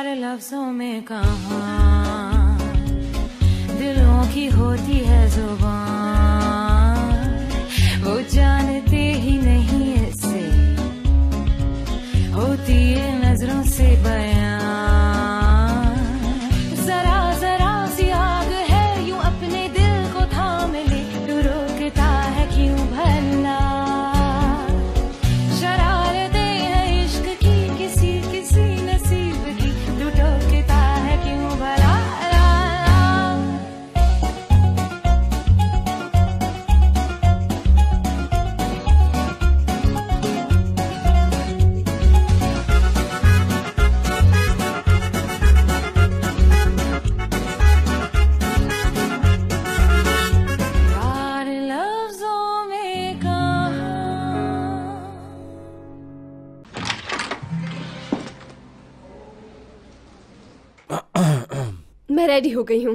प्यार लफ्जों में कहाँ दिलों की होती है जुबान, वो जानते ही नहीं इससे होती है नजरों से बयान। जरा जरा सी आग है यूं अपने दिल को थाम ले, तू रोकता है क्यों भला, शरारतें हैं इश्क की किसी किसी नसीब की, तू टोकता है क्यों भला। मैं रेडी हो गई हूँ।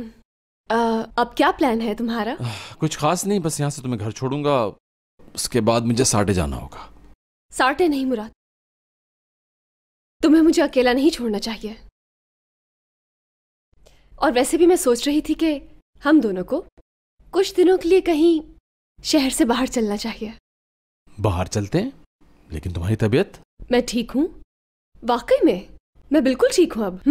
अब क्या प्लान है तुम्हारा? कुछ खास नहीं, बस यहाँ से तुम्हें घर छोड़ूंगा, उसके बाद मुझे साटे जाना होगा। साटे नहीं मुराद, तुम्हें मुझे अकेला नहीं छोड़ना चाहिए। और वैसे भी मैं सोच रही थी कि हम दोनों को कुछ दिनों के लिए कहीं शहर से बाहर चलना चाहिए। बाहर चलते हैं, लेकिन तुम्हारी तबीयत? मैं ठीक हूँ, वाकई में मैं बिल्कुल ठीक हूँ अब।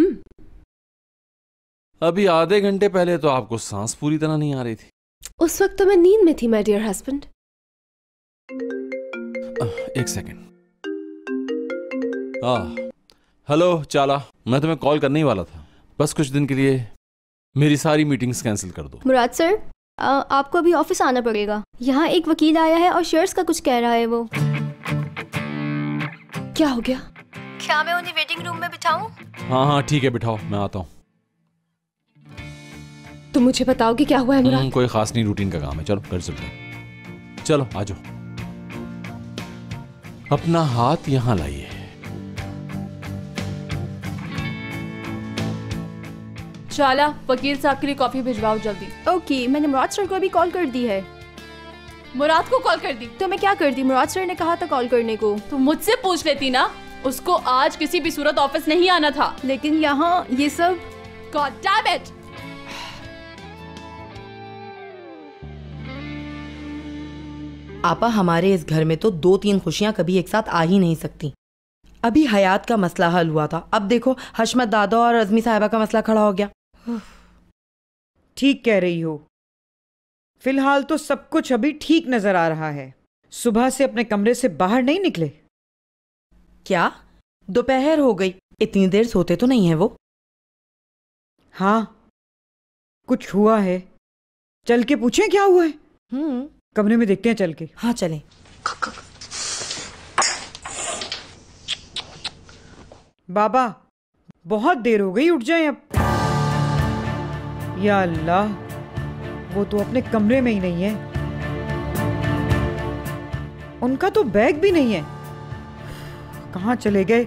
अभी आधे घंटे पहले तो आपको सांस पूरी तरह नहीं आ रही थी। उस वक्त तो मैं नींद में थी माय डियर हस्बैंड। एक सेकंड। हेलो चाला, मैं तुम्हें कॉल करने ही वाला था, बस कुछ दिन के लिए मेरी सारी मीटिंग्स कैंसिल कर दो। मुराद सर, आपको अभी ऑफिस आना पड़ेगा। यहाँ एक वकील आया है और शेयर्स का कुछ कह रहा है वो। क्या हो गया? क्या मैं उन्हें वेटिंग रूम में बिठाऊं? हाँ ठीक है, बिठाओ, मैं आता हूँ। तुम मुझे बताओगे क्या हुआ है मुराद? कोई खास नहीं, रूटीन का काम है। चलो घर चलते हैं। चलो आ जाओ, अपना हाथ यहाँ लाइए। चाला, वकील साहब के लिए कॉफी भिजवाओ जल्दी। ओके, मैंने मुराद सर को अभी कॉल कर दी है। मुराद को कॉल कर दी? तो मैं क्या करती, मुराद सर ने कहा था कॉल करने को। तुम मुझसे पूछ लेती ना, उसको आज किसी भी सूरत ऑफिस नहीं आना था। लेकिन यहाँ ये सब। God damn it. आपा, हमारे इस घर में तो 2-3 खुशियां कभी एक साथ आ ही नहीं सकती। अभी हयात का मसला हल हुआ था, अब देखो हशमत दादा और अजमी साहिबा का मसला खड़ा हो गया। ठीक कह रही हो, फिलहाल तो सब कुछ अभी ठीक नजर आ रहा है। सुबह से अपने कमरे से बाहर नहीं निकले? क्या दोपहर हो गई, इतनी देर सोते तो नहीं है वो? हाँ, कुछ हुआ है। चल के पूछें क्या हुआ है? कमरे में देखते हैं चल के। हाँ चलें। बाबा, बहुत देर हो गई, उठ जाएं अब। या अल्लाह, वो तो अपने कमरे में ही नहीं है। उनका तो बैग भी नहीं है, कहाँ चले गए?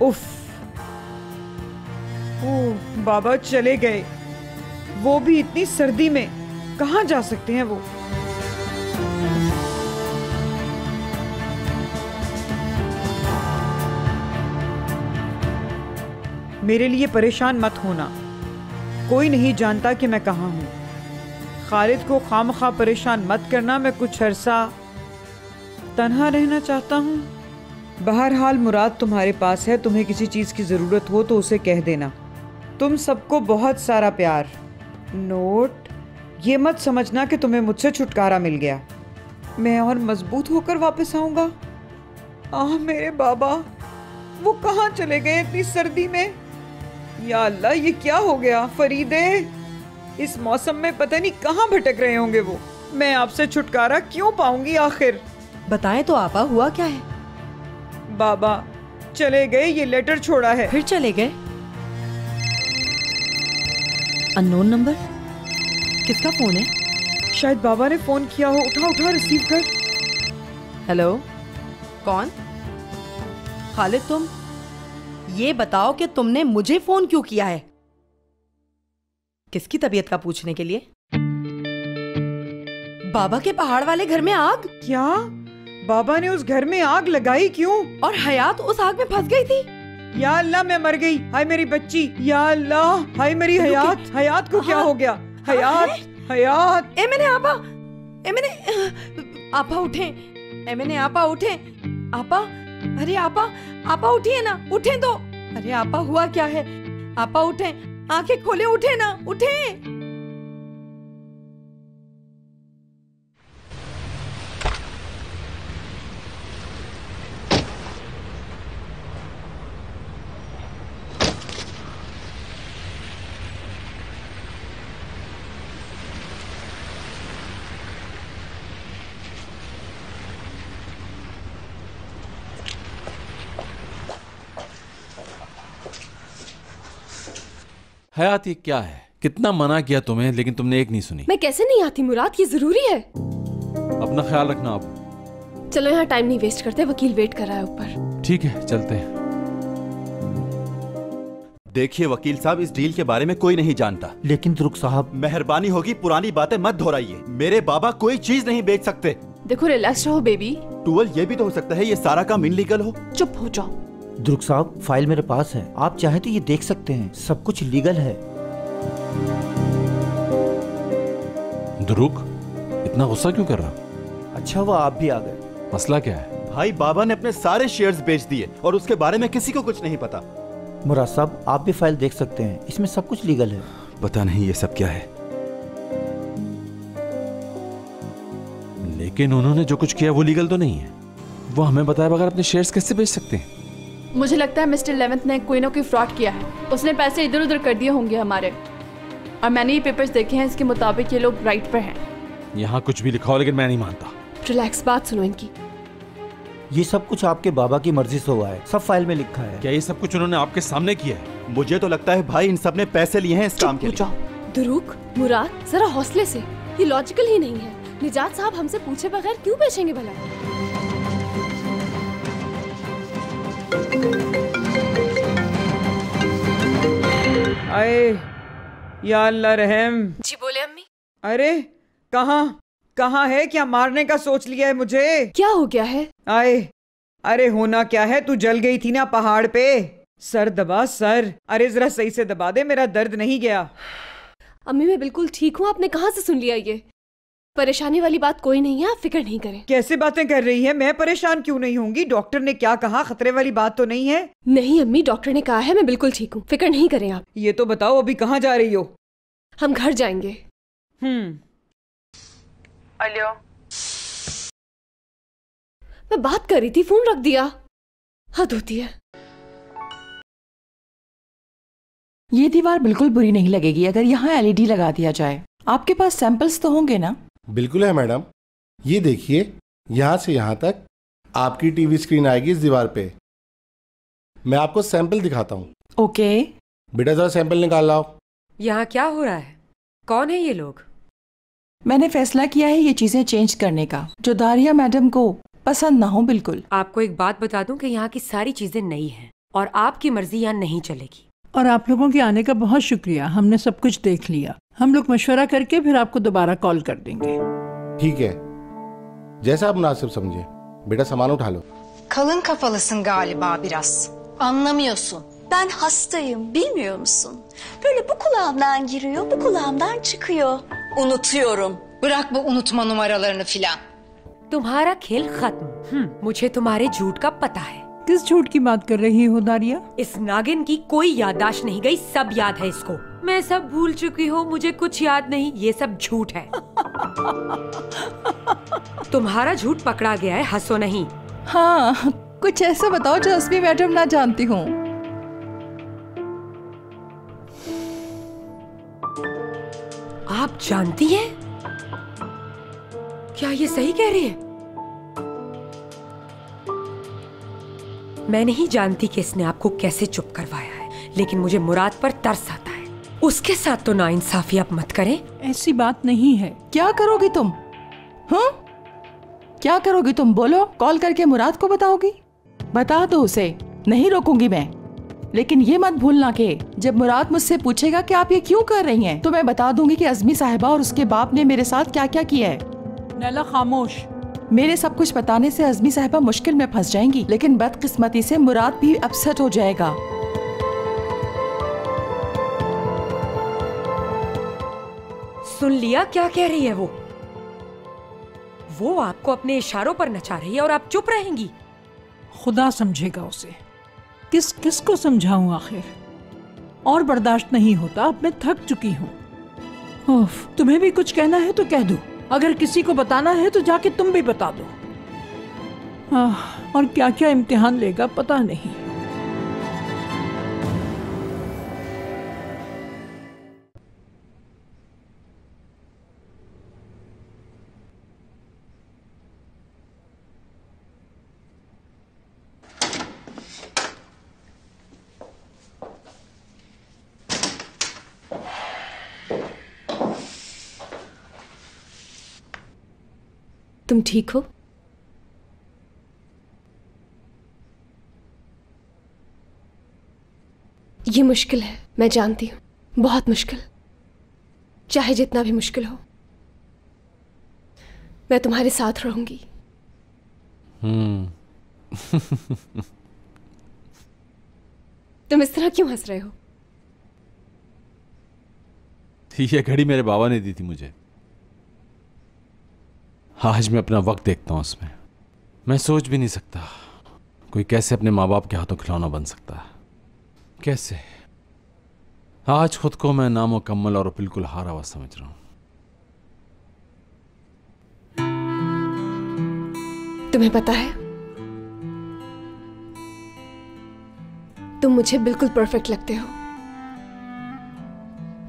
उफ, ओह बाबा चले गए, वो भी इतनी सर्दी में, कहाँ जा सकते हैं वो? मेरे लिए परेशान मत होना, कोई नहीं जानता कि मैं कहाँ हूँ। खालिद को खामखा परेशान मत करना, मैं कुछ अरसा तन्हा रहना चाहता हूँ। बहरहाल मुराद तुम्हारे पास है, तुम्हें किसी चीज़ की ज़रूरत हो तो उसे कह देना। तुम सबको बहुत सारा प्यार। नोट, ये मत समझना कि तुम्हें मुझसे छुटकारा मिल गया, मैं और मजबूत होकर वापस आऊँगा। मेरे बाबा, वो कहाँ चले गए इतनी सर्दी में? या अल्लाह, ये क्या हो गया? फरीदे, इस मौसम में पता नहीं कहाँ भटक रहे होंगे वो। मैं आपसे छुटकारा क्यों पाऊंगी आखिर? बताएं तो आपा, हुआ क्या है? बाबा चले गए, ये लेटर छोड़ा है। फिर चले गए? अननोन नंबर, किसका फोन है? शायद बाबा ने फोन किया हो। उठा उठा, रिसीव कर। हेलो, कौन? खालिद, तुम ये बताओ कि तुमने मुझे फोन क्यों किया है? किसकी तबीयत का पूछने के लिए? बाबा के पहाड़ वाले घर में आग? क्या बाबा ने उस घर में आग लगाई? क्यों? और हयात उस आग में फंस गई थी? या अल्लाह मैं मर गई, हाय मेरी बच्ची, या अल्लाह, हाय मेरी हयात, हयात को क्या हो गया? हयात, हयात। ए मैंने आपा, ए मैंने आपा उठे, ए मैंने आपा उठे, आपा, अरे आपा, आपा उठिए ना, उठे तो, अरे आपा हुआ क्या है? आपा उठे, आंखें खोले, उठे ना, उठे। हयात ये क्या है? कितना मना किया तुम्हें लेकिन तुमने एक नहीं सुनी। मैं कैसे नहीं आती मुराद, ये जरूरी है। अपना ख्याल रखना आप। चलो यहाँ टाइम नहीं वेस्ट करते, वकील वेट कर रहा है ऊपर। ठीक है चलते हैं। देखिए वकील साहब, इस डील के बारे में कोई नहीं जानता। लेकिन तुरुक साहब, मेहरबानी होगी पुरानी बातें मत दोहराइए। मेरे बाबा कोई चीज नहीं बेच सकते। देखो रिलैक्स रहो बेबी। टूवल ये भी तो हो सकता है ये सारा काम इनलीगल हो। चुप हो जाओ। दुरुक साहब, फाइल मेरे पास है, आप चाहे तो ये देख सकते हैं, सब कुछ लीगल है। दुरुक, इतना गुस्सा क्यों कर रहा? अच्छा वो आप भी आ गए। मसला क्या है? भाई बाबा ने अपने सारे शेयर्स बेच दिए और उसके बारे में किसी को कुछ नहीं पता। मुराद साहब, आप भी फाइल देख सकते हैं, इसमें सब कुछ लीगल है। पता नहीं ये सब क्या है, लेकिन उन्होंने जो कुछ किया वो लीगल तो नहीं है। वो हमें बताए बगैर अपने शेयर्स कैसे बेच सकते हैं? मुझे लगता है मिस्टर लेवेंथ ने कोई ना कोई फ्रॉड किया है। उसने पैसे इधर उधर कर दिए होंगे हमारे, और मैंने ये पेपर्स देखे हैं, इसके मुताबिक ये लोग राइट पर हैं। यहाँ कुछ भी लिखा हो लेकिन मैं नहीं मानता। रिलैक्स, बात सुनो इनकी। ये सब कुछ आपके बाबा की मर्जी से हुआ है, सब फाइल में लिखा है। क्या ये सब कुछ उन्होंने आपके सामने किया है? मुझे तो लगता है भाई इन सब ने पैसे लिए हैं इस काम के लिए। दुरुक, मुराद, जरा हौसले से, ये लॉजिकल ही नहीं है। निजात साहब हमसे पूछे बगैर क्यों बेचेंगे भला? आए या अल्लाह रहम। जी बोले अम्मी। अरे कहाँ है? क्या मारने का सोच लिया है मुझे? क्या हो गया है? आए, अरे होना क्या है, तू जल गई थी ना पहाड़ पे। सर दबा, सर। अरे जरा सही से दबा दे, मेरा दर्द नहीं गया। अम्मी मैं बिल्कुल ठीक हूँ, आपने कहाँ से सुन लिया ये? परेशानी वाली बात कोई नहीं है, आप फिक्र नहीं करें। कैसे बातें कर रही है? मैं परेशान क्यों नहीं होंगी? डॉक्टर ने क्या कहा? खतरे वाली बात तो नहीं है? नहीं अम्मी, डॉक्टर ने कहा है मैं बिल्कुल ठीक हूँ, फिक्र नहीं करें आप। ये तो बताओ अभी कहाँ जा रही हो? हम घर जाएंगे। हेलो, मैं बात कर रही थी, फोन रख दिया। हद होती है। ये दीवार बिल्कुल बुरी नहीं लगेगी अगर यहाँ एलईडी लगा दिया जाए। आपके पास सैंपल्स तो होंगे ना? बिल्कुल है मैडम, ये देखिए, यहाँ से यहाँ तक आपकी टीवी स्क्रीन आएगी इस दीवार पे। मैं आपको सैंपल दिखाता हूँ। ओके। बेटा जरा सैंपल निकाल लाओ। यहाँ क्या हो रहा है? कौन है ये लोग? मैंने फैसला किया है ये चीजें चेंज करने का, जो दारिया मैडम को पसंद ना हो। बिल्कुल। आपको एक बात बता दूं कि यहाँ की सारी चीजें नई हैं और आपकी मर्जी यहाँ नहीं चलेगी। और आप लोगों के आने का बहुत शुक्रिया, हमने सब कुछ देख लिया। हम लोग मशवरा करके फिर आपको दोबारा कॉल कर देंगे। ठीक है, जैसा आप मुनासिब समझे। बेटा सामान उठा लो। Kalın kafalısın galiba biraz. Anlamıyorsun. Ben hastayım, bilmiyor musun? Böyle bu kulağımdan giriyor, bu kulağımdan çıkıyor. Unutuyorum. Bırak bu unutma numaralarını filan. तुम्हारा खेल खत्म। मुझे तुम्हारे झूठ का पता है। किस झूठ की बात कर रही हो दारिया? इस नागिन की कोई याददाश्त नहीं गई, सब याद है इसको। मैं सब भूल चुकी हूँ, मुझे कुछ याद नहीं, ये सब झूठ है। तुम्हारा झूठ पकड़ा गया है, हंसो नहीं। हाँ, कुछ ऐसा बताओ जो असली मैडम ना जानती हूँ। आप जानती हैं? क्या ये सही कह रही है? मैं नहीं जानती कि इसने आपको कैसे चुप करवाया है, लेकिन मुझे मुराद पर तरस आता है। उसके साथ तो नाइंसाफी आप मत करें। ऐसी बात नहीं है। क्या करोगी तुम? हाँ, क्या करोगी तुम? बोलो। कॉल करके मुराद को बताओगी? बता दो उसे, नहीं रोकूंगी मैं। लेकिन ये मत भूलना कि जब मुराद मुझसे पूछेगा कि आप ये क्यों कर रही हैं, तो मैं बता दूंगी कि अज़मी साहिबा और उसके बाप ने मेरे साथ क्या क्या किया है। नैला खामोश। मेरे सब कुछ बताने से अज़मी साहिबा मुश्किल में फंस जाएंगी, लेकिन बदकिस्मती से मुराद भी अपसेट हो जाएगा। सुन लिया क्या कह रही है वो आपको अपने इशारों पर नचा रही है और आप चुप रहेंगी। खुदा समझेगा उसे। किस किस को समझाऊं आखिर, और बर्दाश्त नहीं होता, अब मैं थक चुकी हूँ। तुम्हें भी कुछ कहना है तो कह दो, अगर किसी को बताना है तो जाके तुम भी बता दो। और क्या क्या इम्तिहान लेगा पता नहीं। तुम ठीक हो? ये मुश्किल है, मैं जानती हूं, बहुत मुश्किल। चाहे जितना भी मुश्किल हो, मैं तुम्हारे साथ रहूंगी। तुम इस तरह क्यों हंस रहे हो? ये घड़ी मेरे बाबा ने दी थी मुझे। आज मैं अपना वक्त देखता हूं उसमें। मैं सोच भी नहीं सकता कोई कैसे अपने माँ बाप के हाथों खिलौना बन सकता है। कैसे? आज खुद को मैं नामुकम्मल और बिल्कुल हारा हुआ समझ रहा हूं। तुम्हें पता है, तुम मुझे बिल्कुल परफेक्ट लगते हो।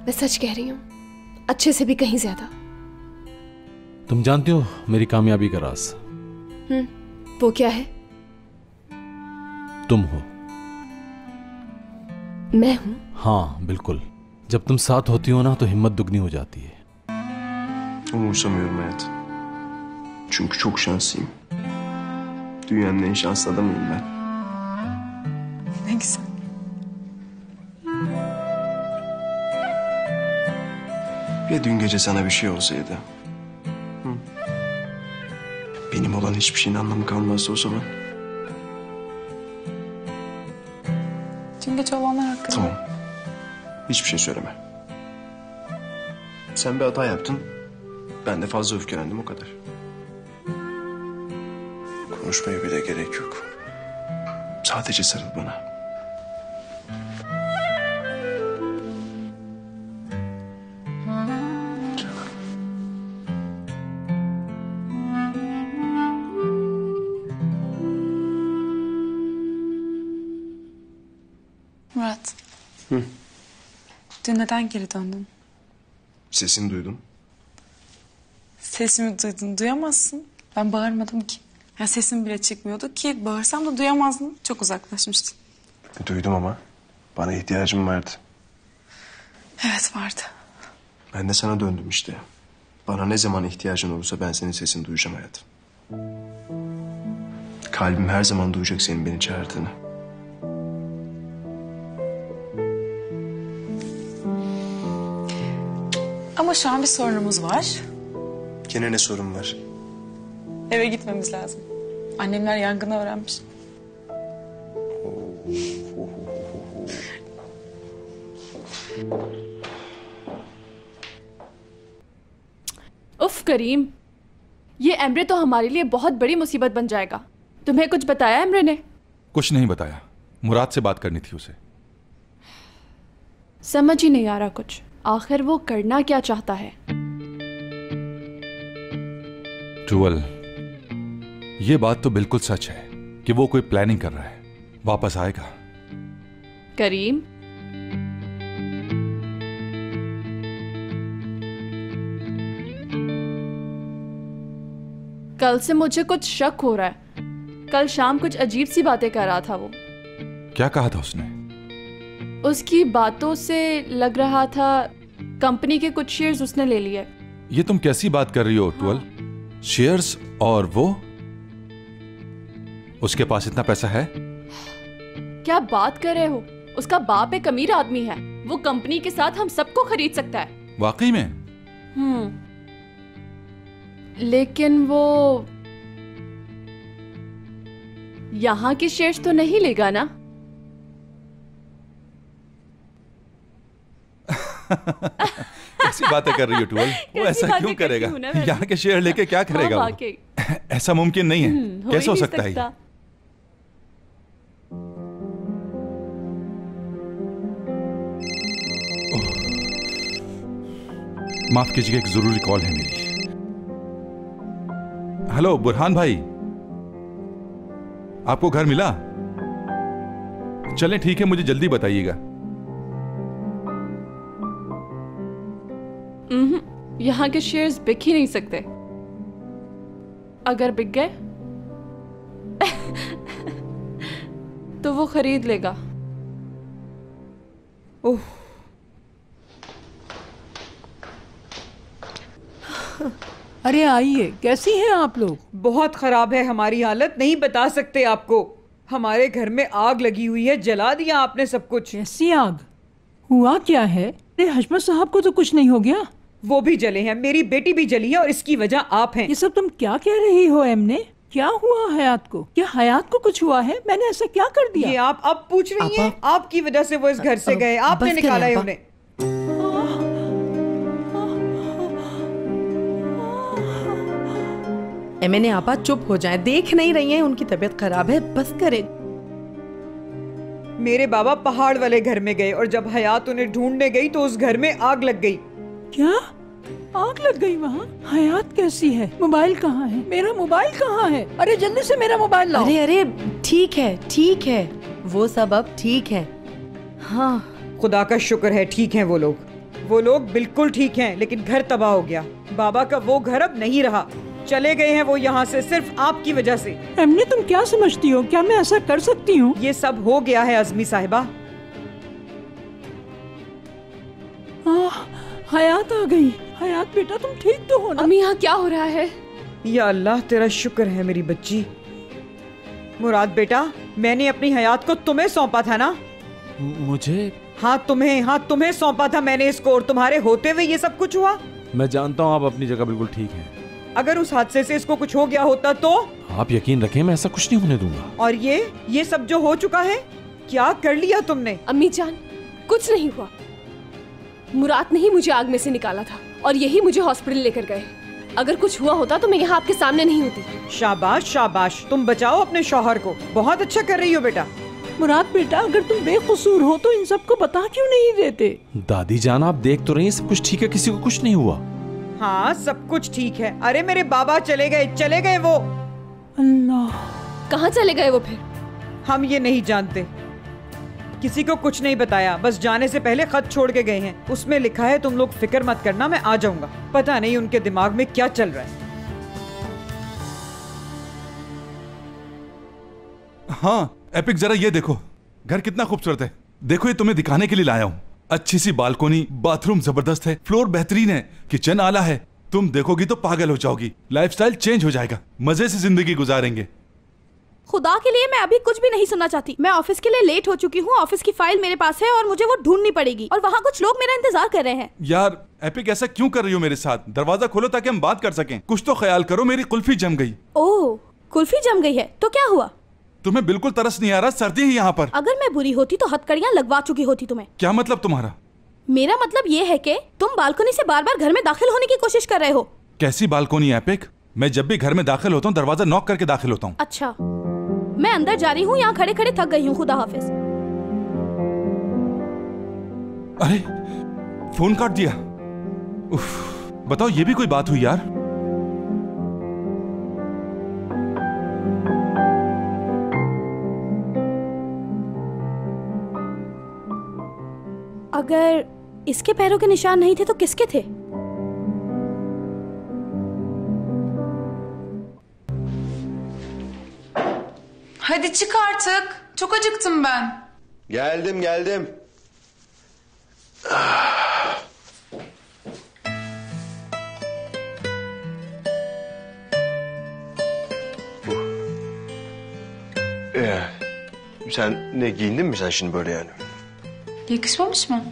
मैं सच कह रही हूं, अच्छे से भी कहीं ज्यादा। तुम जानती हो मेरी कामयाबी का राज? वो क्या है? तुम हो। मैं हूं? हाँ बिल्कुल। जब तुम साथ होती हो ना तो हिम्मत दुगनी हो जाती है। Umursamıyorum hayat. Çünkü çok şanslıyım. Dünyanın en şanslı adamıyım ben. Ne güzel. Ya dün gece sana bir şey olsaydı? Hı? Benim olan hiçbir şeyin anlamı kalmazdı o zaman. Dün gece olanlar hakkında. Tamam. Hiçbir şey söyleme. Sen bir hata yaptın. Ben de fazla öfkelendim, o kadar. Konuşmaya bile gerek yok. Sadece sarıl bana. Murat. Hı. Dün neden geri döndün? Sesini duydum. Sesimi duydun, duyamazsın. Ben bağırmadım ki. Ya sesim bile çıkmıyordu ki bağırsam da duyamazdın. Çok uzaklaşmıştın. Duydum ama bana ihtiyacım vardı. Evet vardı. Ben de sana döndüm işte. Bana ne zaman ihtiyacın olursa ben senin sesini duyacağım hayatım. Kalbim her zaman duyacak senin beni çağırdığını. Ama şu an bir sorunumuz var. Gene ne sorun var? Eve gitmemiz lazım. Annemler yangını öğrenmiş. उफ करीम, ये Emre तो हमारे लिए बहुत बड़ी मुसीबत बन जाएगा। तुम्हें कुछ बताया एमरे ने? कुछ नहीं बताया। मुराद से बात करनी थी उसे। समझ ही नहीं आ रहा कुछ। आखिर वो करना क्या चाहता है? ट्रूअल, ये बात तो बिल्कुल सच है कि वो कोई प्लानिंग कर रहा है। वापस आएगा। करीम, कल से मुझे कुछ शक हो रहा है। कल शाम कुछ अजीब सी बातें कर रहा था वो। क्या कहा था उसने? उसकी बातों से लग रहा था कंपनी के कुछ शेयर्स उसने ले लिए। ये तुम कैसी बात कर रही हो ट्रूअल? शेयर्स? और वो? उसके पास इतना पैसा है? क्या बात कर रहे हो? उसका बाप एक अमीर आदमी है। वो कंपनी के साथ हम सबको खरीद सकता है। वाकई में? लेकिन वो यहाँ के शेयर्स तो नहीं लेगा ना? ऐसी बातें कर रही हो टुअल? वो ऐसा क्यों करेगा? यहाँ के शेयर लेके क्या करेगा वो? ऐसा मुमकिन नहीं है। कैसे हो सकता है? माफ कीजिएगा, एक जरूरी कॉल है मेरी। हेलो बुरहान भाई, आपको घर मिला? चलें ठीक है, मुझे जल्दी बताइएगा। यहाँ के शेयर्स बिक ही नहीं सकते। अगर बिक गए तो वो खरीद लेगा। ओह, अरे आइए, कैसी हैं आप लोग? बहुत खराब है हमारी हालत, नहीं बता सकते आपको। हमारे घर में आग लगी हुई है, जला दिया आपने सब कुछ। कैसी आग? हुआ क्या है? अरे हशमत साहब को तो कुछ नहीं हो गया? वो भी जले हैं, मेरी बेटी भी जली है और इसकी वजह आप हैं। ये सब तुम क्या कह रही हो एमने? क्या हुआ हयात को? क्या हयात को कुछ हुआ है? मैंने ऐसा क्या कर दिया? ये आप अब पूछ रही हैं? आपकी वजह से वो इस घर से गए, आपने निकाला है उन्हें। मैंने आपा चुप हो जाए, देख नहीं रही हैं उनकी तबीयत खराब है, बस करें। मेरे बाबा पहाड़ वाले घर में गए और जब हयात उन्हें ढूंढने गई तो उस घर में आग लग गई। क्या आग लग गई वहाँ? हयात कैसी है? मोबाइल कहाँ है? मेरा मोबाइल कहाँ है? अरे जल्दी से मेरा मोबाइल लाओ। अरे अरे ठीक है ठीक है, वो सब अब ठीक है। हाँ खुदा का शुक्र है, ठीक हैं वो लोग बिल्कुल ठीक हैं, लेकिन घर तबाह हो गया। बाबा का वो घर अब नहीं रहा, चले गए हैं वो यहाँ से सिर्फ आपकी वजह से। एमने तुम क्या समझती हो? क्या मैं ऐसा कर सकती हूँ? ये सब हो गया है अज़मी साहिबा। हयात आ गई। हयात बेटा तुम ठीक तो हो ना? अम्मी यहाँ क्या हो रहा है? या अल्लाह तेरा शुक्र है मेरी बच्ची। मुराद बेटा, मैंने अपनी हयात को तुम्हें सौंपा था ना? मुझे? हाँ तुम्हें सौंपा था मैंने इसको, और तुम्हारे होते हुए ये सब कुछ हुआ। मैं जानता हूँ आप अपनी जगह बिल्कुल ठीक हैं। अगर उस हादसे से इसको कुछ हो गया होता तो? आप यकीन रखें मैं ऐसा कुछ नहीं होने दूंगा। और ये सब जो हो चुका है, क्या कर लिया तुमने? अम्मी जान, कुछ नहीं हुआ। मुराद ने ही मुझे आग में से निकाला था और यही मुझे हॉस्पिटल लेकर गए। अगर कुछ हुआ होता तो मैं यहाँ आपके सामने नहीं होती। शाबाश शाबाश, तुम बचाओ अपने शौहर को, बहुत अच्छा कर रही हो बेटा। मुराद बेटा, अगर तुम बेकसूर हो तो इन सबको बता क्यों नहीं देते? दादी जान आप देख तो रही हैं, सब कुछ ठीक है, किसी को कुछ नहीं हुआ। हाँ सब कुछ ठीक है। अरे मेरे बाबा चले गए वो। अल्लाह, कहाँ चले गए वो फिर? हम ये नहीं जानते, किसी को कुछ नहीं बताया, बस जाने से पहले खत छोड़ के गए हैं। उसमें लिखा है तुम लोग फिक्र मत करना, मैं आ जाऊंगा। पता नहीं उनके दिमाग में क्या चल रहा है। हाँ एपिक, जरा ये देखो, घर कितना खूबसूरत है। देखो ये तुम्हें दिखाने के लिए लाया हूँ। अच्छी सी बालकोनी, बाथरूम जबरदस्त है, फ्लोर बेहतरीन है, किचन आला है। तुम देखोगी तो पागल हो जाओगी, लाइफस्टाइल चेंज हो जाएगा, मजे से जिंदगी गुजारेंगे। खुदा के लिए मैं अभी कुछ भी नहीं सुनना चाहती। मैं ऑफिस के लिए लेट हो चुकी हूँ, ऑफिस की फाइल मेरे पास है और मुझे वो ढूंढनी पड़ेगी, और वहाँ कुछ लोग मेरा इंतजार कर रहे हैं। यार एपिक, ऐसा क्यों कर रही हो मेरे साथ? दरवाजा खोलो ताकि हम बात कर सकें। कुछ तो ख्याल करो, मेरी कुल्फी जम गई। ओह, कुल्फी जम गई है तो क्या हुआ? तुम्हें बिल्कुल तरस नहीं आ रहा? सर्दी है यहाँ पर। अगर मैं बुरी होती तो हथकड़ियाँ लगवा चुकी होती तुम्हें। क्या मतलब तुम्हारा? मेरा मतलब ये है कि तुम बालकनी से बार बार घर में दाखिल होने की कोशिश कर रहे हो। कैसी बालकोनी एपिक? मैं जब भी घर में दाखिल होता हूँ दरवाजा नॉक करके दाखिल होता हूँ। अच्छा, मैं अंदर जा रही हूँ, यहाँ खड़े खड़े थक गई हूँ। खुदा हाफिज। अरे फोन काट दिया। उफ, बताओ ये भी कोई बात हुई यार? अगर इसके पैरों के निशान नहीं थे तो किसके थे? Hadi çık artık. Çok acıktım ben. Geldim. Sen ne giyindin mi sen şimdi böyle yani? Yakışmamış mı?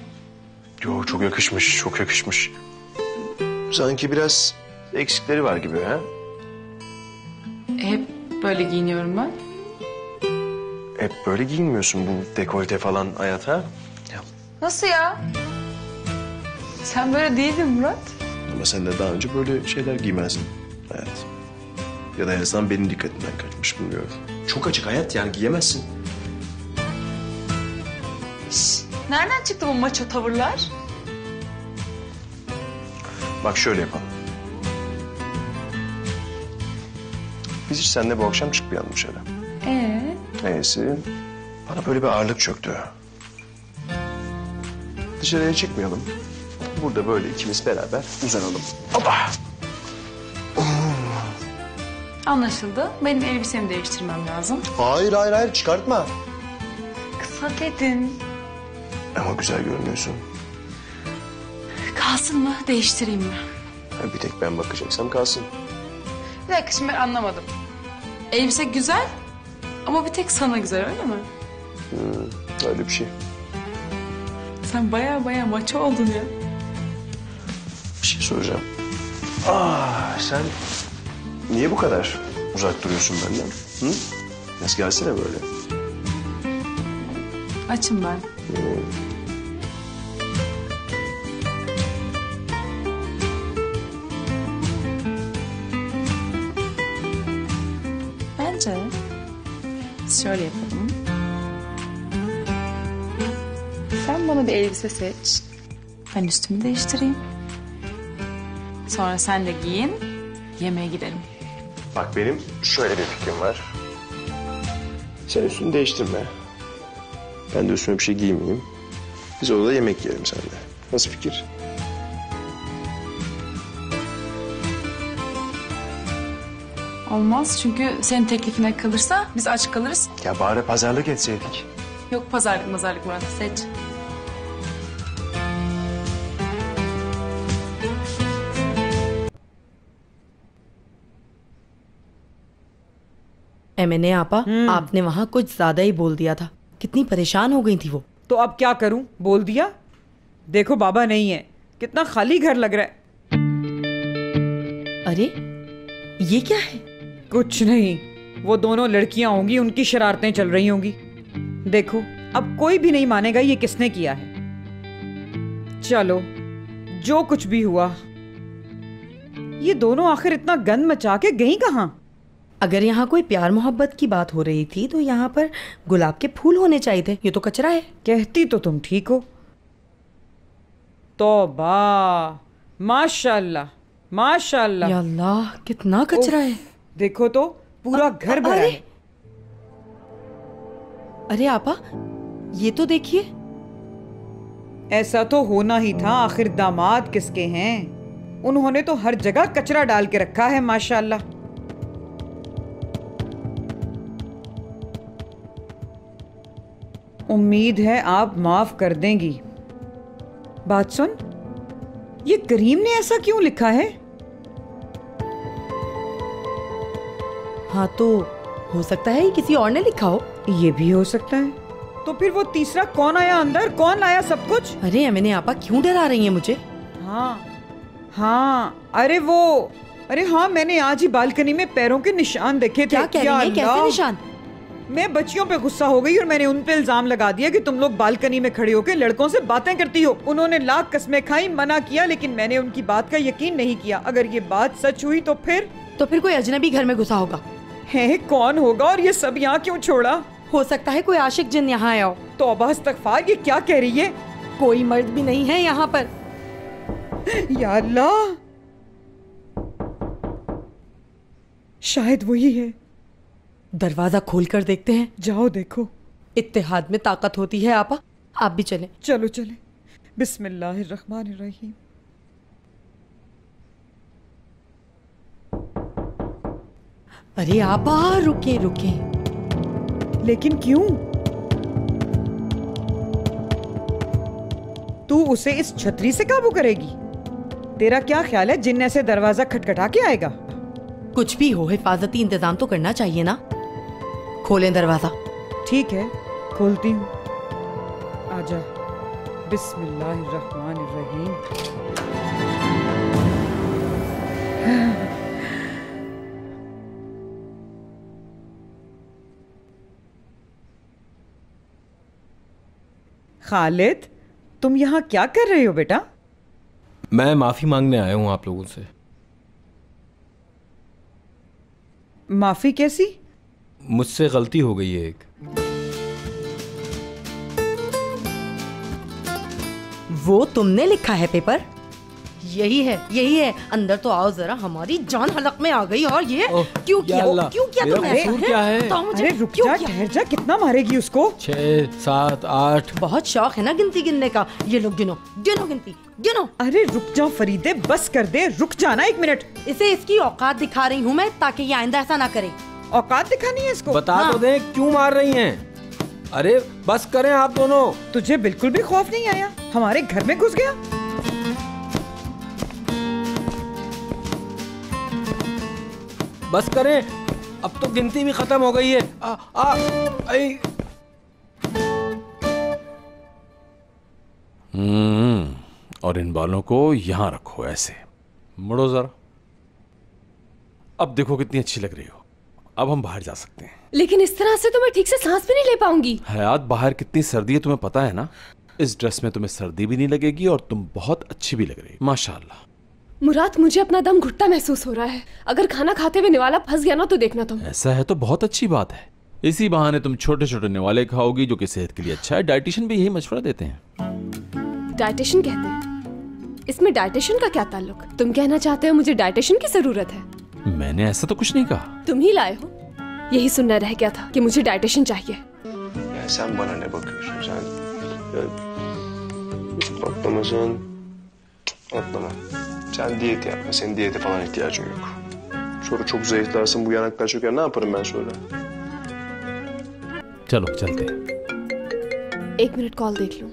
Yo çok yakışmış, çok yakışmış. Sanki biraz eksikleri var gibi ha? Hep böyle giyiniyorum ben. hep böyle giyinmiyorsun bu dekolte falan hayat ha? Nasıl ya? Sen böyle değildin Murat. Ama sen de daha önce böyle şeyler giymezdin hayat. Ya da en azından benim dikkatimden kaçmış, bilmiyorum. Çok açık hayat, yani giyemezsin. Nereden çıktı bu maço tavırlar? Bak şöyle yapalım. Biz hiç seninle bu akşam çıkmayalım dışarı. Neyse, bana böyle bir ağırlık çöktü. Dışarıya çıkmayalım. Burada böyle ikimiz beraber uzanalım. Hoppa! Anlaşıldı. Benim elbisemi değiştirmem lazım. Hayır, çıkartma. Kısa dedin. Ama güzel görünüyorsun. Kalsın mı, değiştireyim mi? Bir tek ben bakacaksam kalsın. Bir dakika, şimdi ben anlamadım. Elbise güzel ama bir tek sana güzel, öyle mi? Öyle bir şey. Sen baya maço oldun ya. Bir şey soracağım. Sen niye bu kadar uzak duruyorsun benden? Hı? Nasıl gelsene böyle? Açım ben. Bence şöyle yapalım. Sen bana bir elbise seç. Ben üstümü değiştireyim. Sonra sen de giyin. Yemeğe gidelim. Bak benim şöyle bir fikrim var. Sen üstünü değiştirme. Ben de üstüme bir şey giymeyeyim. Biz orada yemek yiyelim seninle. Nasıl fikir? Olmaz, çünkü senin teklifine kalırsa biz aç kalırız. Ya bari pazarlık etseydik. Yok pazarlık Murat, seç. MNA आपा, आपने वहाँ कुछ ज्यादा ही बोल दिया था। कितनी परेशान हो गई थी वो। तो अब क्या करूं? बोल दिया। देखो बाबा नहीं है, कितना खाली घर लग रहा है। अरे ये क्या है? कुछ नहीं, वो दोनों लड़कियां होंगी, उनकी शरारतें चल रही होंगी। देखो अब कोई भी नहीं मानेगा ये किसने किया है। चलो जो कुछ भी हुआ, ये दोनों आखिर इतना गंद मचा के गई कहाँ? अगर यहाँ कोई प्यार मोहब्बत की बात हो रही थी तो यहाँ पर गुलाब के फूल होने चाहिए थे। ये तो कचरा है। कहती तो तुम ठीक हो। तौबा, माशाल्लाह माशाल्लाह। या अल्लाह, कितना कचरा है। देखो तो पूरा घर भरा है। अरे आपा, ये तो देखिए। ऐसा तो होना ही था, आखिर दामाद किसके हैं? उन्होंने तो हर जगह कचरा डाल के रखा है माशाल्लाह। उम्मीद है आप माफ कर देंगी। बात सुन, ये करीम ने ऐसा क्यों लिखा है? हाँ तो हो सकता है किसी और ने लिखा हो। ये भी हो सकता है। तो फिर वो तीसरा कौन आया अंदर? कौन लाया सब कुछ? अरे मैंने आपा क्यों डरा रही है मुझे? हाँ, अरे हाँ, मैंने आज ही बालकनी में पैरों के निशान देखे थे। क्या कह रही हैं? कैसे निशान? मैं बच्चियों पे गुस्सा हो गई और मैंने उन पे इल्जाम लगा दिया कि तुम लोग बालकनी में खड़े होकर लड़कों से बातें करती हो। उन्होंने लाख कस्में खाई, मना किया, लेकिन मैंने उनकी बात का यकीन नहीं किया। अगर ये बात सच हुई तो फिर कोई अजनबी घर में घुसा होगा। है कौन होगा? और ये सब यहाँ क्यों छोड़ा? हो सकता है कोई आशिक जिन यहाँ आया हो। तौबा इस्तगफार, ये क्या कह रही है? कोई मर्द भी नहीं है यहाँ पर। या अल्लाह, शायद वही है। दरवाजा खोलकर देखते हैं। जाओ देखो। इत्तेहाद में ताकत होती है आपा, आप भी चलें। चलो चलें। बिस्मिल्लाहिर्रहमानिर्रहीम। अरे आपा रुके। लेकिन क्यों? तू उसे इस छतरी से काबू करेगी? तेरा क्या ख्याल है, जिन ऐसे दरवाजा खटखटा के आएगा? कुछ भी हो, हिफाजती इंतजाम तो करना चाहिए ना। खोलें दरवाजा। ठीक है, खोलती हूँ। आजा। बिस्मिल्लाहिर्रहमानिर्रहीम। खालिद, तुम यहाँ क्या कर रहे हो बेटा? मैं माफी मांगने आया हूँ आप लोगों से। माफी कैसी? मुझसे गलती हो गई है एक। वो तुमने लिखा है पेपर? यही है। अंदर तो आओ जरा, हमारी जान हलक में आ गई। और ये क्यों किया तुमने? क्या है? अरे रुक जा, ठहर जा, कितना मारेगी उसको? 6, 7, 8। बहुत शौक है ना गिनती गिनने का। ये लोग गिनो गिनती गिनो। अरे रुक जा फरीदे, बस कर दे, रुक जाना 1 मिनट। इसे इसकी औकात दिखा रही हूँ मैं, ताकि ये आइंदा ऐसा ना करे। औकात दिखानी है इसको? बता तो दे क्यों मार रही हैं? अरे बस करें आप दोनों। तुझे बिल्कुल भी खौफ नहीं आया? हमारे घर में घुस गया। बस करें, अब तो गिनती भी खत्म हो गई है। और इन बालों को यहाँ रखो, ऐसे मुड़ो जरा। अब देखो कितनी अच्छी लग रही हो। अब हम बाहर जा सकते हैं। लेकिन इस तरह से तो मैं ठीक से सांस भी नहीं ले पाऊंगी। हयात, बाहर कितनी सर्दी है तुम्हें पता है ना? इस ड्रेस में तुम्हें सर्दी भी नहीं लगेगी और तुम बहुत अच्छी भी लग रही हो, माशाल्लाह। मुराद, मुझे अपना दम घुटता महसूस हो रहा है। अगर खाना खाते हुए निवाला फंस गया ना तो देखना तुम। ऐसा है तो बहुत अच्छी बात है। इसी बहाने तुम छोटे छोटे निवाले खाओगी, जो कि सेहत के लिए अच्छा है। डाइटिशियन भी यही मशवरा देते हैं। डाइटिशियन कहते हैं? इसमें डाइटिशियन का क्या ताल्लुक? तुम कहना चाहते हो मुझे डाइटिशियन की जरूरत है? मैंने ऐसा तो कुछ नहीं कहा। तुम ही लाए हो। यही सुनना रह गया था कि मुझे डाइटिशियन चाहिए। Sen bana ne bakıyorsun? Atlamasın. Atlama. Sen diyet yapma. Senin diyete falan ihtiyacın yok. Sonra çok zayıflarsın, bu yanaklar çöker. Ne yaparım ben sonra? चलो चलते हैं। 1 मिनट कॉल देख लूं।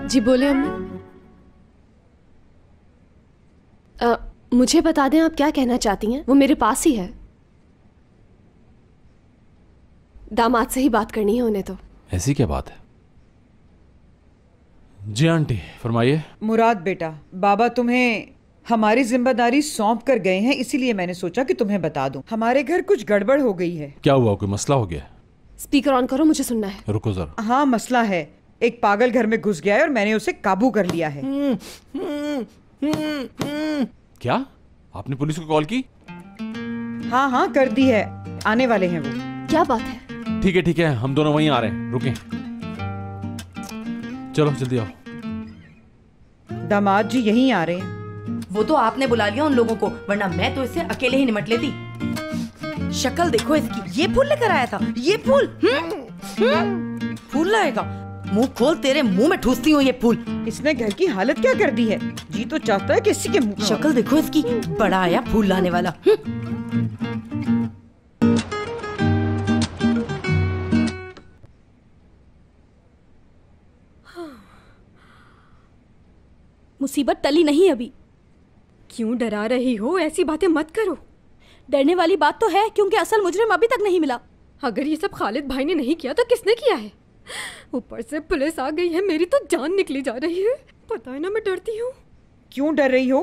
जी बोले अम्मी। मुझे बता दें आप क्या कहना चाहती हैं? वो मेरे पास ही है। दामाद से ही बात करनी है उन्हें तो। ऐसी क्या बात है? जी आंटी फरमाइए। मुराद बेटा, बाबा तुम्हें हमारी जिम्मेदारी सौंप कर गए हैं, इसीलिए मैंने सोचा कि तुम्हें बता दूं। हमारे घर कुछ गड़बड़ हो गई है। क्या हुआ? कोई मसला हो गया? स्पीकर ऑन करो, मुझे सुनना है। रुको जरा। हाँ मसला है। एक पागल घर में घुस गया है और मैंने उसे काबू कर लिया है। क्या? आपने पुलिस को कॉल की? हाँ कर दी है, आने वाले हैं वो। क्या बात है? ठीक है, हम दोनों वहीं आ रहे हैं, रुकें। चलो जल्दी आओ। दामाद जी यहीं आ रहे हैं। वो तो आपने बुला लिया उन लोगों को, वरना मैं तो इससे अकेले ही निमट लेती। शक्ल देखो इसकी। ये फूल लेकर आया था। ये फूल फूल लाएगा। मुंह खोल, तेरे मुंह में ठूसती हूँ ये फूल। इसने घर की हालत क्या कर दी है? जी तो चाहता है कि इसी के मुंह। शक्ल देखो इसकी। बड़ा आया फूल लाने वाला। मुसीबत टली नहीं अभी। क्यों डरा रही हो? ऐसी बातें मत करो। डरने वाली बात तो है, क्योंकि असल मुजरिम अभी तक नहीं मिला। अगर ये सब खालिद भाई ने नहीं किया तो किसने किया है? ऊपर से पुलिस आ गई है, मेरी तो जान निकली जा रही है। पता है ना मैं डरती हूँ। क्यों डर रही हो?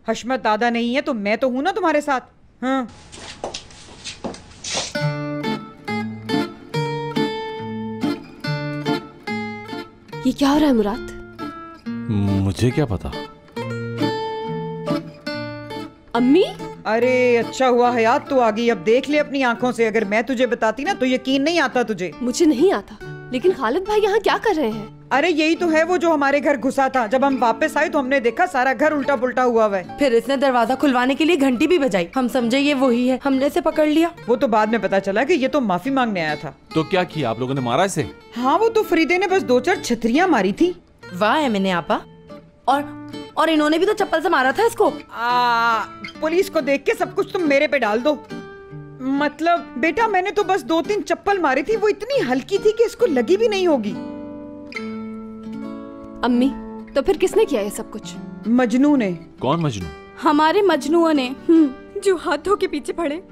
हशमत दादा नहीं है तो मैं तो हूं ना तुम्हारे साथ। हाँ ये क्या हो रहा है मुराद? मुझे क्या पता। अम्मी? अरे अच्छा हुआ हयात तू आ गई। अब देख ले अपनी आंखों से। अगर मैं तुझे बताती ना तो यकीन नहीं आता तुझे। मुझे नहीं आता, लेकिन खालिद भाई यहाँ क्या कर रहे हैं? अरे यही तो है वो जो हमारे घर घुसा था। जब हम वापस आए तो हमने देखा सारा घर उल्टा पुल्टा हुआ हुआ है। फिर इसने दरवाजा खुलवाने के लिए घंटी भी बजाई। हम समझे ये वही है, हमने इसे पकड़ लिया। वो तो बाद में पता चला कि ये तो माफी मांगने आया था। तो क्या किया आप लोगों ने? मारा इसे? हाँ वो तो फरीदे ने बस 2-4 छतरियाँ मारी थी। वाह है मैंने आपा। और इन्होंने भी तो चप्पल से मारा था इसको। पुलिस को देख के सब कुछ तुम मेरे पे डाल दो। मतलब बेटा मैंने तो बस 2-3 चप्पल मारी थी, वो इतनी हल्की थी कि इसको लगी भी नहीं होगी। अम्मी तो फिर किसने किया ये सब कुछ? मजनू ने। कौन मजनू? हमारे मजनू ने, जो हाथों के पीछे पड़े।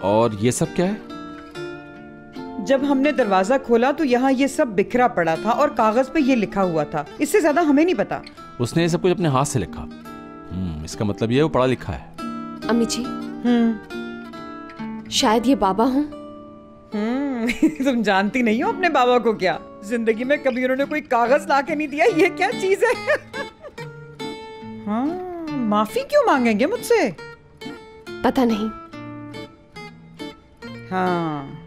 और ये सब क्या है? जब हमने दरवाजा खोला तो यहाँ ये सब बिखरा पड़ा था और कागज पे ये लिखा हुआ था। इससे ज्यादा हमें नहीं पता। उसने ये सब कुछ अपने हाथ से लिखा। इसका मतलब ये वो पढ़ा लिखा है। अम्मी जी शायद ये बाबा हों तुम जानती नहीं हो अपने बाबा को क्या? जिंदगी में कभी उन्होंने कोई कागज ला के नहीं दिया। ये क्या चीज है? हाँ, माफी क्यों मांगेंगे मुझसे? पता नहीं। हाँ,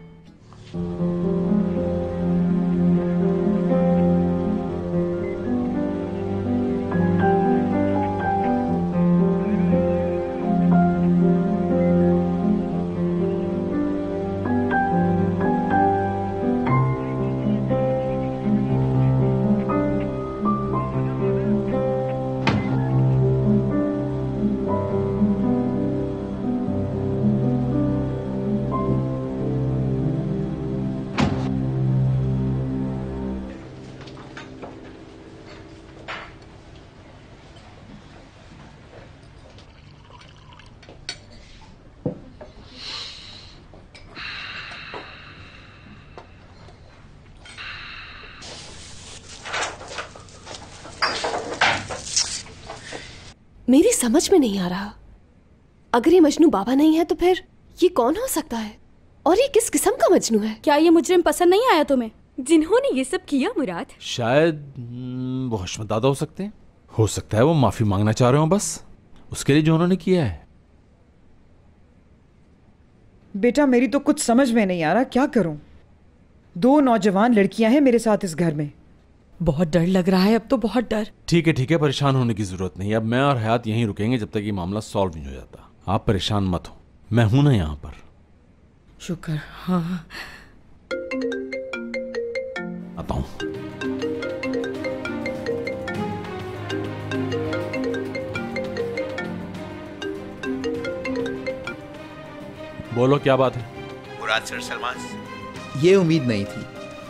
मेरी समझ में नहीं आ रहा, अगर ये मजनू बाबा नहीं है तो फिर ये कौन हो सकता है? और ये किस किस्म का मजनू है? क्या ये मुजरिम पसंद नहीं आया तुम्हें? जिन्होंने ये सब किया मुराद, शायद वो हशमत दादा हो सकते हैं। हो सकता है वो माफी मांगना चाह रहे हो बस उसके लिए जो उन्होंने किया है। बेटा मेरी तो कुछ समझ में नहीं आ रहा, क्या करूं? 2 नौजवान लड़कियां हैं मेरे साथ इस घर में। बहुत डर लग रहा है अब तो, बहुत डर। ठीक है, परेशान होने की जरूरत नहीं। अब मैं और हयात यहीं रुकेंगे जब तक ये मामला सॉल्व नहीं हो जाता। आप परेशान मत हो, मैं हूं ना यहाँ पर। शुक्र। हाँ, आता हूं। बोलो क्या बात है? मुराद सर सलमान, ये उम्मीद नहीं थी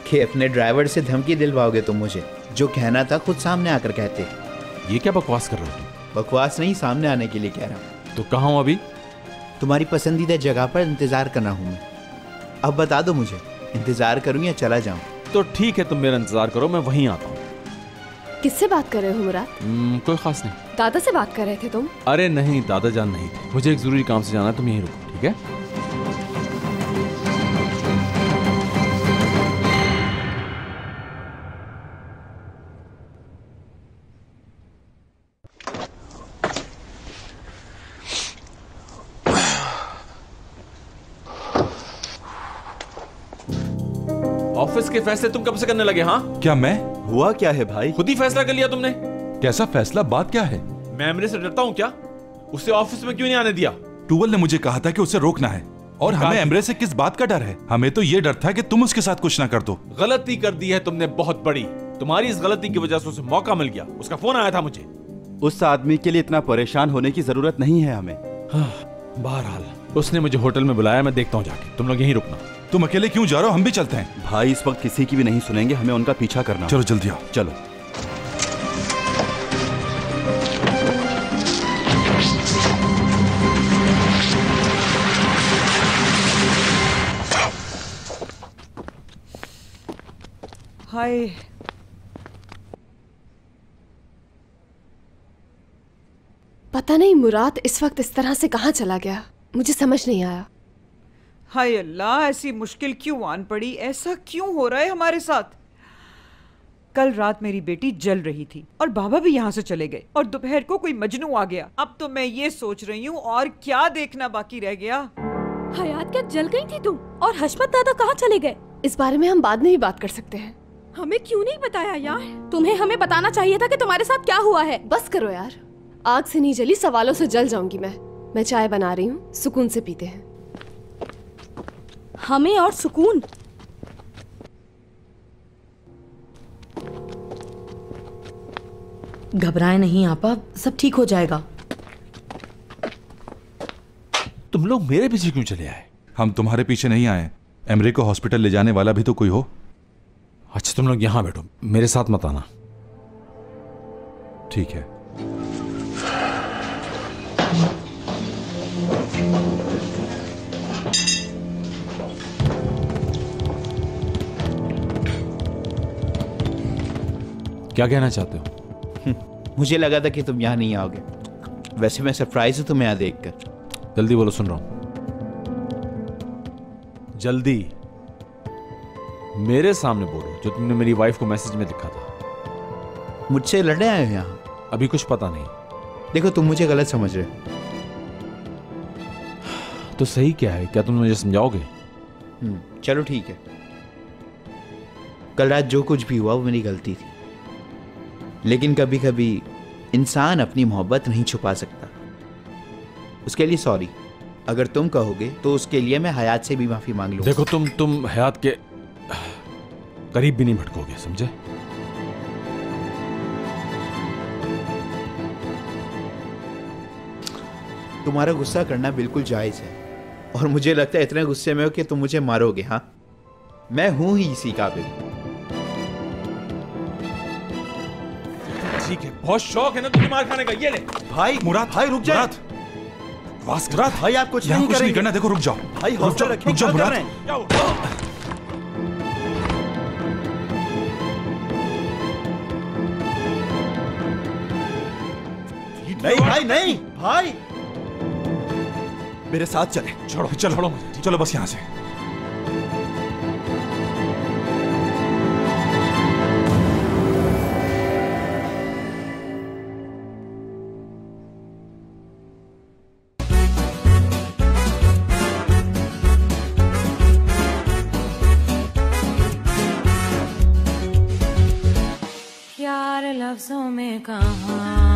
कि अपने ड्राइवर से धमकी दिलवाओगे तुम मुझे। जो कहना था खुद सामने आकर कहते। ये क्या बकवास कर रहे हो? बकवास नहीं, सामने आने के लिए कह रहा हूँ। तो कहाँ हूँ अभी? तुम्हारी पसंदीदा जगह पर इंतजार करना हूँ मैं। अब बता दो मुझे, इंतजार करूँ या चला जाऊँ? तो ठीक है, तुम मेरा इंतजार करो, मैं वहीं आता हूँ। किससे बात कर रहे हो मुराद? कोई खास नहीं। दादा से बात कर रहे थे तुम? अरे नहीं, दादा जान नहीं थे। मुझे एक जरूरी काम से जाना है, तुम यहीं रुको, ठीक है? ऑफिस के फैसले तुम कब से करने लगे? हाँ, क्या मैं? हुआ क्या है भाई? खुद ही फैसला कर लिया तुमने? कैसा फैसला? बात क्या है? मैं एमरे से डरता हूँ क्या? उसे ऑफिस में क्यों नहीं आने दिया? टूवल ने मुझे कहा था कि उसे रोकना है, और हमें एमरे से किस बात का डर है? हमें तो ये डर था कि तुम उसके साथ कुछ ना कर दो। गलती कर दी है तुमने बहुत बड़ी। तुम्हारी इस गलती की वजह से उसे मौका मिल गया। उसका फोन आया था मुझे। उस आदमी के लिए इतना परेशान होने की जरूरत नहीं है हमें। बहरहाल उसने मुझे होटल में बुलाया, मैं देखता हूँ जाके। तुम लोग यहीं रुकना। तुम अकेले क्यों जा रहे हो? हम भी चलते हैं। भाई इस वक्त किसी की भी नहीं सुनेंगे, हमें उनका पीछा करना। चलो जल्दी आओ। चलो। हाय, पता नहीं मुराद इस वक्त इस तरह से कहाँ चला गया, मुझे समझ नहीं आया। हाय अल्लाह, ऐसी मुश्किल क्यों आन पड़ी? ऐसा क्यों हो रहा है हमारे साथ? कल रात मेरी बेटी जल रही थी और बाबा भी यहाँ से चले गए, और दोपहर को कोई मजनू आ गया। अब तो मैं ये सोच रही हूँ और क्या देखना बाकी रह गया। हयात, क्या जल गई थी तुम? और हशमत दादा कहाँ चले गए? इस बारे में हम बाद में भी बात कर सकते हैं। हमें क्यों नहीं बताया यार? तुम्हें हमें बताना चाहिए था कि तुम्हारे साथ क्या हुआ है। बस करो यार, आग से नहीं जली सवालों से जल जाऊंगी मैं चाय बना रही हूँ, सुकून से पीते हैं। हमें और सुकून? घबराए नहीं आपा, सब ठीक हो जाएगा। तुम लोग मेरे पीछे क्यों चले आए? हम तुम्हारे पीछे नहीं आए। एमरे को हॉस्पिटल ले जाने वाला भी तो कोई हो। अच्छा, तुम लोग यहाँ बैठो, मेरे साथ मत आना। ठीक है। क्या कहना चाहते हो? मुझे लगा था कि तुम यहाँ नहीं आओगे। वैसे मैं सरप्राइज हूँ तुम्हें यहाँ देखकर। जल्दी बोलो, सुन रहा हूँ। जल्दी। मेरे सामने बोलो जो तुमने मेरी वाइफ को मैसेज में लिखा था। मुझसे लड़ने आए हो यहाँ? अभी कुछ पता नहीं। देखो तुम मुझे गलत समझ रहे हो। तो सही क्या है, क्या तुम मुझे समझाओगे? चलो ठीक है। कल रात जो कुछ भी हुआ वो मेरी गलती थी, लेकिन कभी कभी इंसान अपनी मोहब्बत नहीं छुपा सकता। उसके लिए सॉरी। अगर तुम कहोगे तो उसके लिए मैं हयात से भी माफी मांग लूंगा। देखो तुम हयात के करीब भी नहीं भटकोगे, समझे? तुम्हारा गुस्सा करना बिल्कुल जायज है, और मुझे लगता है इतने गुस्से में हो कि तुम मुझे मारोगे। हाँ, मैं हूं ही इसी काबिल। ठीक है, बहुत शौक है ना तुझे मार खाने का। ये ले भाई। मुराद, भाई रुक जाओ। मुराद भाई आप कुछ नहीं करेंगे। करना। देखो रुक जाओ भाई, हौसला रखें। रुक जाओ मुराद। नहीं भाई नहीं। भाई मेरे साथ चले। चलो बस यहाँ से। यार लफ्जों में कहाँ